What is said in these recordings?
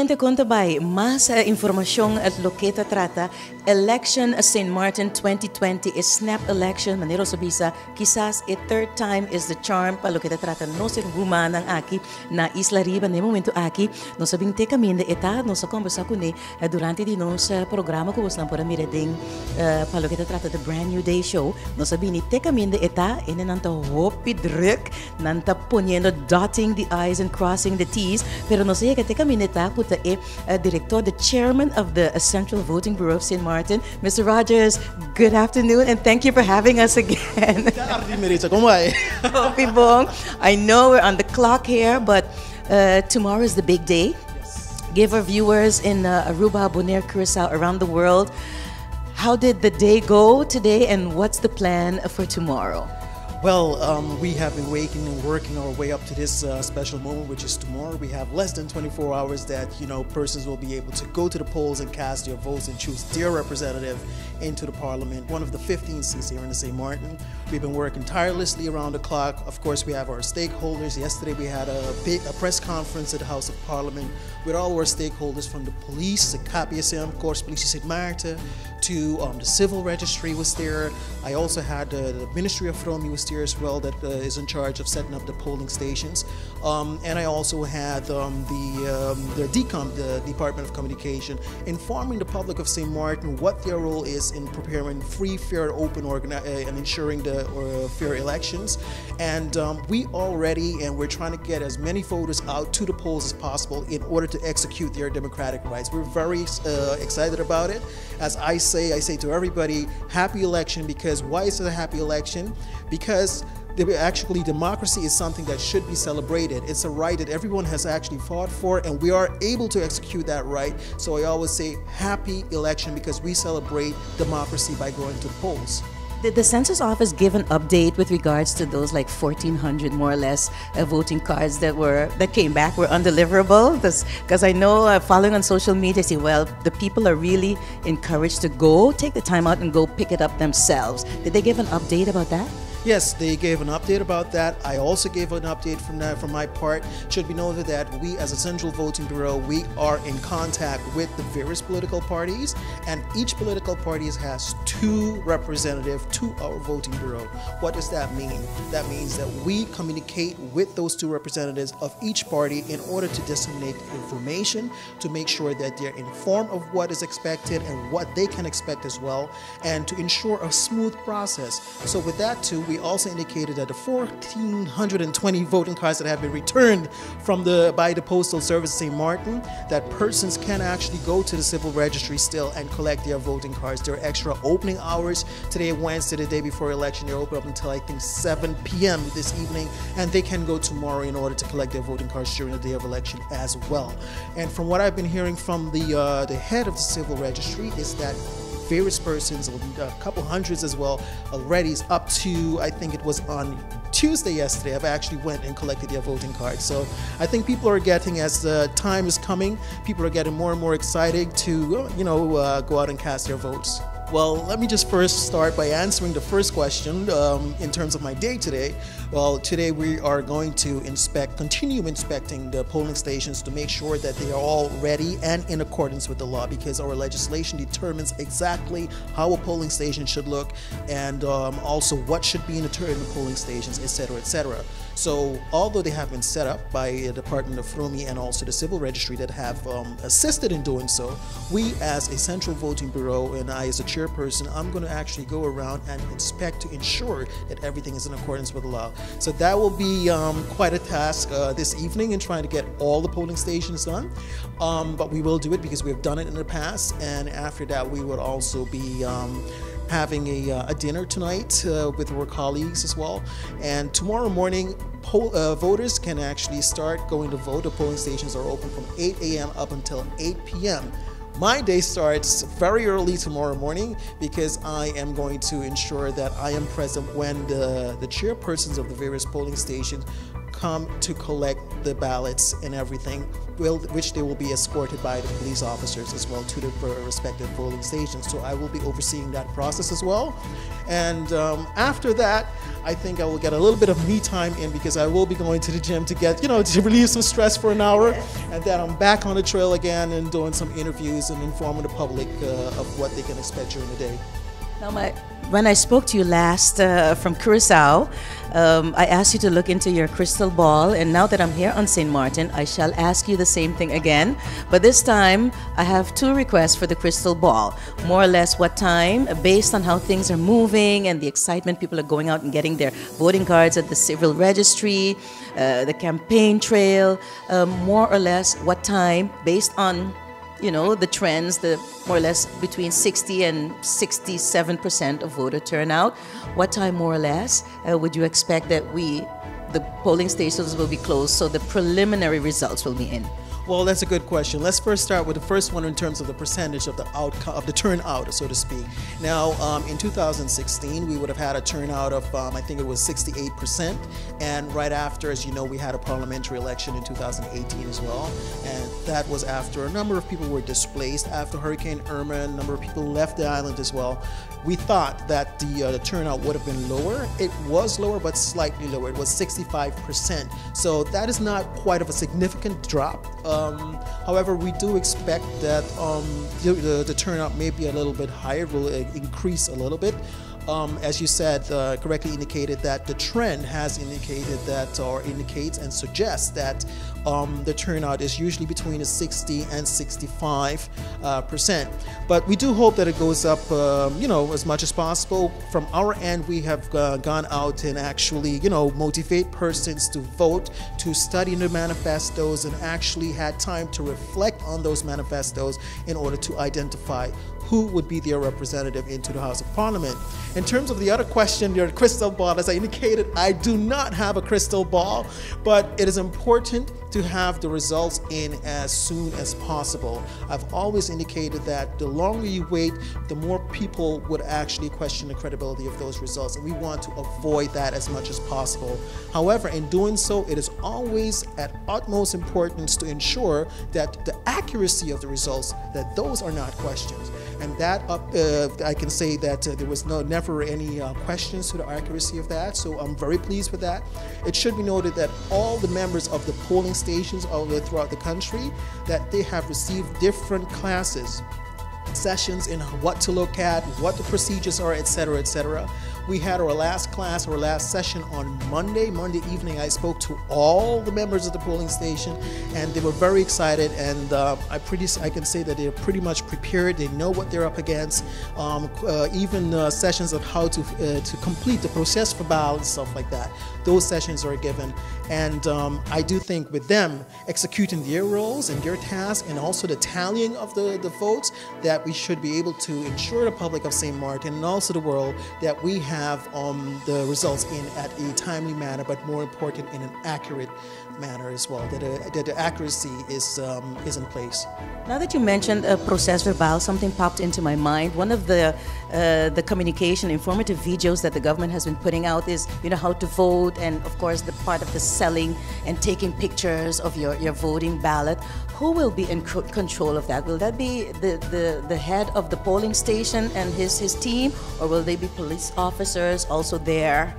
Mente kontabay, mas informasyon at lo que ta trata, election St. Martin 2020 is snap election, manero sabisa, quizás a third time is the charm pa lo que ta trata, no ser humanang aki na Isla Riba ne momento aki, no sabing te kaminde eta, no sa conversa ko ni durante di no sa programa ko waslang pora mireding pa lo que ta trata the brand new day show, no sabing ni te kaminde eta, ine nanta hopi druk, nanta poniendo dotting the I's and crossing the T's, pero no say que te kaminde ta puta director, the chairman of the Central Voting Bureau of St. Martin, Mr. Rogers. Good afternoon, and thank you for having us again. I know we're on the clock here, but tomorrow is the big day. Yes. Give our viewers in Aruba, Bonaire, Curacao, around the world, how did the day go today, and what's the plan for tomorrow? Well, we have been waking and working our way up to this special moment, which is tomorrow. We have less than 24 hours that, persons will be able to go to the polls and cast their votes and choose their representative into the parliament, one of the 15 seats here in the St. Martin. We've been working tirelessly around the clock. Of course, we have our stakeholders. Yesterday, we had a press conference at the House of Parliament with all our stakeholders, from the police, the KPSM, of course, Police St. Martin, to the civil registry was there. I also had the Ministry of Fromi was there as well, that is in charge of setting up the polling stations. And I also had the DCOM, the Department of Communication, informing the public of St. Martin what their role is in preparing free, fair, open, and ensuring the fair elections. And we are ready, and we're trying to get as many voters out to the polls as possible in order to execute their democratic rights. We're very excited about it. As I say to everybody, happy election. Because why is it a happy election? Because actually democracy is something that should be celebrated. It's a right that everyone has actually fought for, and we are able to execute that right. So I always say happy election, because we celebrate democracy by going to the polls. Did the census office give an update with regards to those 1,400 more or less voting cards that came back were undeliverable? Because I know following on social media, say, well, the people are really encouraged to go take the time out and go pick it up themselves. Did they give an update about that? Yes, they gave an update about that. I also gave an update from my part. It should be noted that we, as a Central Voting Bureau, we are in contact with the various political parties, and each political party has 2 representatives to our voting bureau. What does that mean? That means that we communicate with those 2 representatives of each party in order to disseminate information, to make sure that they're informed of what is expected and what they can expect as well, and to ensure a smooth process. So with that too, we also indicated that the 1,420 voting cards that have been returned by the Postal Service St. Martin, that persons can actually go to the civil registry still and collect their voting cards. There are extra opening hours. Today, Wednesday, the day before election, they're open up until I think 7 p.m. this evening, and they can go tomorrow in order to collect their voting cards during the day of election as well. And from what I've been hearing from the head of the civil registry is that various persons, a couple hundreds as well, already is up to, I think it was on Tuesday yesterday, I've actually went and collected their voting cards. So I think people are getting, as the time is coming, people are getting more and more excited to, go out and cast their votes. Well, let me just first start by answering the first question in terms of my day today. Well, today we are going to continue inspecting the polling stations to make sure that they are all ready and in accordance with the law, because our legislation determines exactly how a polling station should look, and also what should be in the polling stations, etc., etc. So, although they have been set up by the Department of Fromi and also the Civil Registry that have assisted in doing so, we as a Central Voting Bureau, and I as a chairperson, I'm going to actually go around and inspect to ensure that everything is in accordance with the law. So that will be quite a task this evening in trying to get all the polling stations done. But we will do it because we've done it in the past, and after that we will also be having a dinner tonight with our colleagues as well. And tomorrow morning, voters can actually start going to vote. The polling stations are open from 8 a.m. up until 8 p.m. My day starts very early tomorrow morning, because I am going to ensure that I am present when the chairpersons of the various polling stations come to collect the ballots and everything, which they will be escorted by the police officers as well to the respective polling stations. So I will be overseeing that process as well. And after that, I think I will get a little bit of me time in, because I will be going to the gym to get, to relieve some stress for an hour. And then I'm back on the trail again and doing some interviews and informing the public of what they can expect during the day. Now, when I spoke to you last from Curacao, I asked you to look into your crystal ball, and now that I'm here on St. Martin, I shall ask you the same thing again. But this time, I have two requests for the crystal ball. More or less what time, based on how things are moving and the excitement, people are going out and getting their voting cards at the civil registry, the campaign trail, more or less what time, based on the trends, the more or less between 60 and 67% of voter turnout. What time, more or less, would you expect that the polling stations will be closed so the preliminary results will be in? Well, that's a good question. Let's first start with the first one in terms of the percentage of the outcome of the turnout, so to speak. Now, in 2016, we would have had a turnout of, I think it was 68%. And right after, as you know, we had a parliamentary election in 2018 as well. And that was after a number of people were displaced after Hurricane Irma. A number of people left the island as well. We thought that the turnout would have been lower. It was lower, but slightly lower. It was 65%. So that is not quite of a significant drop. However, we do expect that the turnout may be a little bit higher, will increase a little bit. As you said, correctly indicated that the trend has indicated that, or indicates and suggests that the turnout is usually between 60 and 65%. But we do hope that it goes up, as much as possible. From our end, we have gone out and actually, motivate persons to vote, to study the manifestos, and actually had time to reflect on those manifestos in order to identify who would be their representative into the House of Parliament. In terms of the other question, your crystal ball, as I indicated, I do not have a crystal ball, but it is important to have the results in as soon as possible. I've always indicated that the longer you wait, the more people would actually question the credibility of those results, and we want to avoid that as much as possible. However, in doing so, it is always at utmost importance to ensure that the accuracy of the results, that those are not questioned. And that, I can say that there was never any questions to the accuracy of that, so I'm very pleased with that. It should be noted that all the members of the polling stations all throughout the country, that they have received different classes, sessions in what to look at, what the procedures are, etc., etc. We had our last class, our last session on Monday evening. I spoke to all the members of the polling station, and they were very excited, and I can say that they're pretty much prepared. They know what they're up against. Even sessions of how to complete the process for ballots, stuff like that. Those sessions are given, and I do think with them executing their roles and their tasks, and also the tallying of the votes, that we should be able to ensure the public of St. Martin and also the world that we have the results in at a timely manner, but more important, in an accurate manner as well, that the accuracy is in place. Now that you mentioned Proces Verbal, something popped into my mind. One of the communication informative videos that the government has been putting out is, how to vote, and of course the part of the selling and taking pictures of your voting ballot. Who will be in control of that? Will that be the head of the polling station and his team, or will they be police officers also there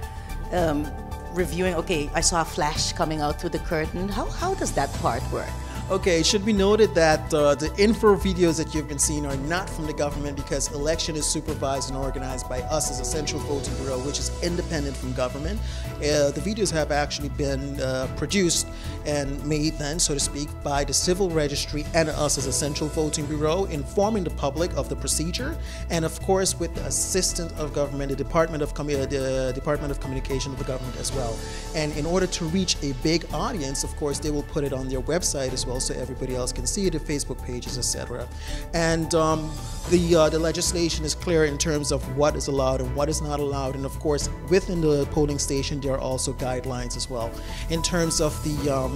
reviewing, okay, I saw a flash coming out through the curtain? How does that part work? Okay, it should be noted that the info videos that you've been seeing are not from the government, because election is supervised and organized by us as a Central Voting Bureau, which is independent from government. The videos have actually been produced and made then, so to speak, by the Civil Registry and us as a Central Voting Bureau, informing the public of the procedure, and of course with the assistance of government, the Department of Communication of the government as well. And in order to reach a big audience, of course, they will put it on their website as well, so everybody else can see it, the Facebook pages, etc. And the legislation is clear in terms of what is allowed and what is not allowed, and of course within the polling station there are also guidelines as well. In terms of the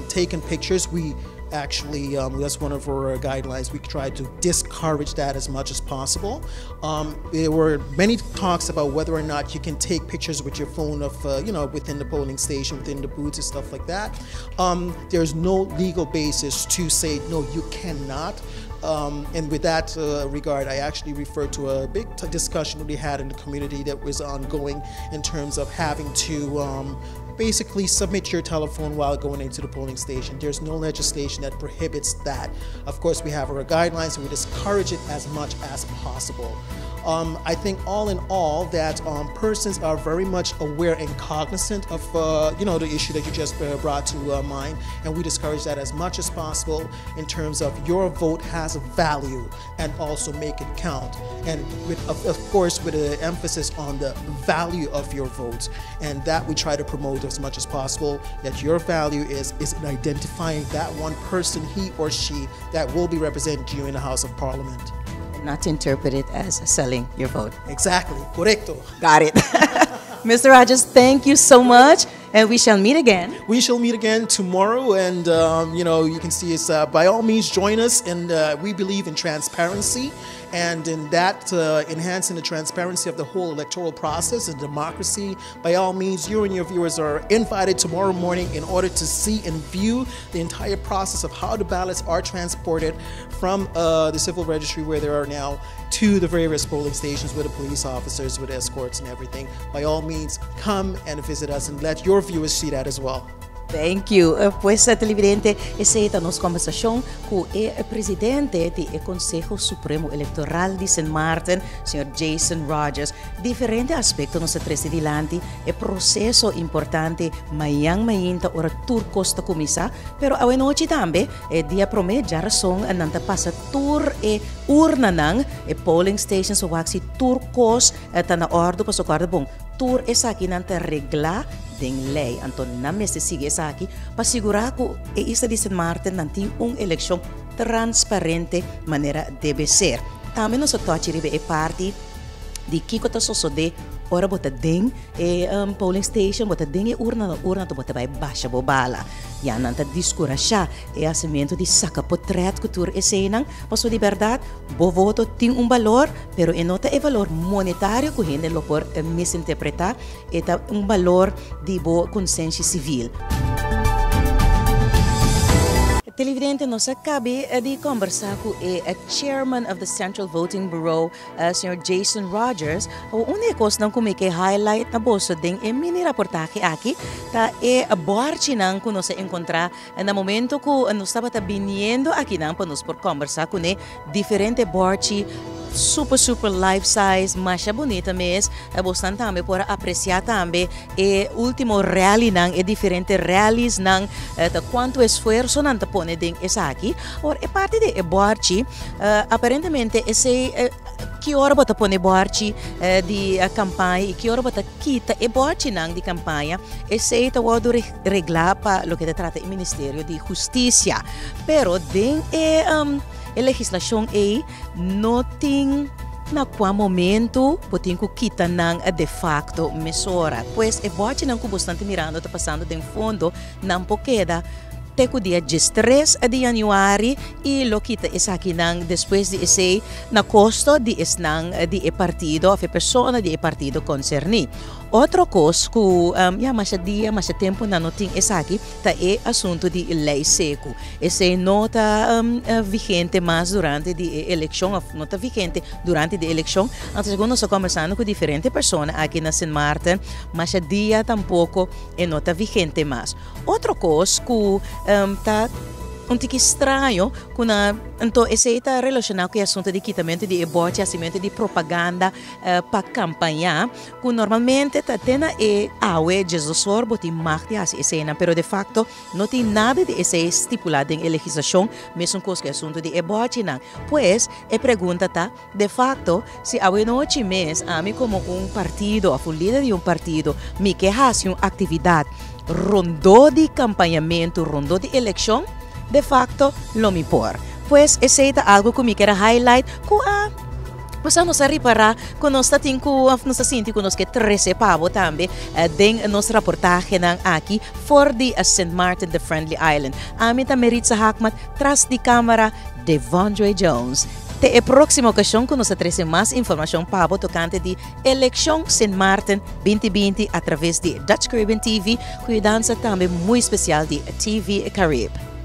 taken pictures, we actually, that's one of our guidelines. We try to discourage that as much as possible. There were many talks about whether or not you can take pictures with your phone of, within the polling station, within the booths and stuff like that. There's no legal basis to say, no, you cannot. And with that regard, I actually referred to a big discussion we had in the community that was ongoing in terms of having to basically submit your telephone while going into the polling station. There's no legislation that prohibits that. Of course, we have our guidelines and we discourage it as much as possible. I think all in all that persons are very much aware and cognizant of the issue that you just brought to mind, and we discourage that as much as possible in terms of your vote has a value and also make it count, and of course with an emphasis on the value of your vote, and that we try to promote as much as possible, that your value is in identifying that one person, he or she, that will be representing you in the House of Parliament. Not to interpret it as selling your vote. Exactly. Correcto. Got it. Mr. Rogers, thank you so much, and we shall meet again. We shall meet again tomorrow, and you can see us. By all means, join us, and we believe in transparency, and in that enhancing the transparency of the whole electoral process and democracy. By all means, you and your viewers are invited tomorrow morning in order to see and view the entire process of how the ballots are transported from the civil registry where they are now to the various polling stations with the police officers, with escorts and everything. By all means, come and visit us and let your viewers see that as well. Thank you. Pues, televidente, essa é a nossa conversação com o presidente do Conselho Supremo Eleitoral de St. Martin, Sr. Jason Rogers. Diferente aspecto nos trece dilante, é processo importante, mayang mainta ora turcos ta comisa, pero a noite também é dia promedio já razão nanta passa tur e urna nang e polling stations o waxi turcos ta na ordo paso guarda bom. Tur essa aqui nanta regla den lei, então não me se sigue essa aqui para segurar que a Isla de St. Martin não tem uma eleição transparente maneira deve ser. Também nós toque a parte de que está sucedendo ora bota den polling station bota den urna tu bota vai baixa bobala ya nanta discurasha assimento de saca portrait cultura escena passo de verdade bo voto tem valor pero nota valor monetário que gente lo por misinterpretar eta valor de bo consciência civil. Televidente, nós acabamos de conversar com o chairman of the Central Voting Bureau, Sr. Jason Rogers. O única coisa que highlight na bolsa den mini reportagem aqui, tá a borte não que nós encontrar no momento que nós estava vindo aqui não para nós por conversar com diferente borte super life size, mais bonita mesmo. Bastante também por apreciar também o último rally nang e diferentes rallies nang quanto esforço nang te pone ding essa aqui. Or é parte de borchi aparentemente esse que hora bota pone borchi de campanha e que hora bota quita e borchi nang de campanha esse tá o reglar para lo que trata o Ministério de Justiça. Pero den a legislação não tem na qual momento potem que quita nang de facto mesura, pois é bote nang que bastante mirando está passando de fundo não poqueda até o dia 13 de janeiro e lo quita essa aqui nang depois de esse na custo de esnang de partido a pessoa de partido concerni. Outra coisa que mais tempo não tem essa aqui tá assunto de lei seco. Esse não está vigente mais durante a eleição, não está vigente durante a eleição. Então, segundo nós conversando com diferentes pessoas aqui na St. Martin, mas dia tampouco não está vigente mais. Outra coisa que está um tique estranho quando então esse está relacionado com o assunto de quitamento de bote, assimento de propaganda para campanha, que normalmente está tendo Jesus bote marca essa cena, pero de facto não tem nada de esse estipulado em legislação, mesmo com o assunto de bote não. Pois a pergunta tá, de facto, se a noite mês a mim como partido, a líder de partido, me que hace uma atividade rondou de campanhamento, rondou de eleição, de facto, lo me por. Pues ese es algo que me quiero highlight, que Passamos a reparar que nós estamos sentindo que nós que 13 pavo também den nosso reportagem aqui for the St. Martin, the Friendly Island. Amita Meritza Hakmat, tras de câmara, Devondre Jones. Até a próxima ocasião que nós trazemos mais informação para tocante de eleição St. Martin 2020 através de Dutch Caribbean TV, cuidando também muito especial de TV Caribe.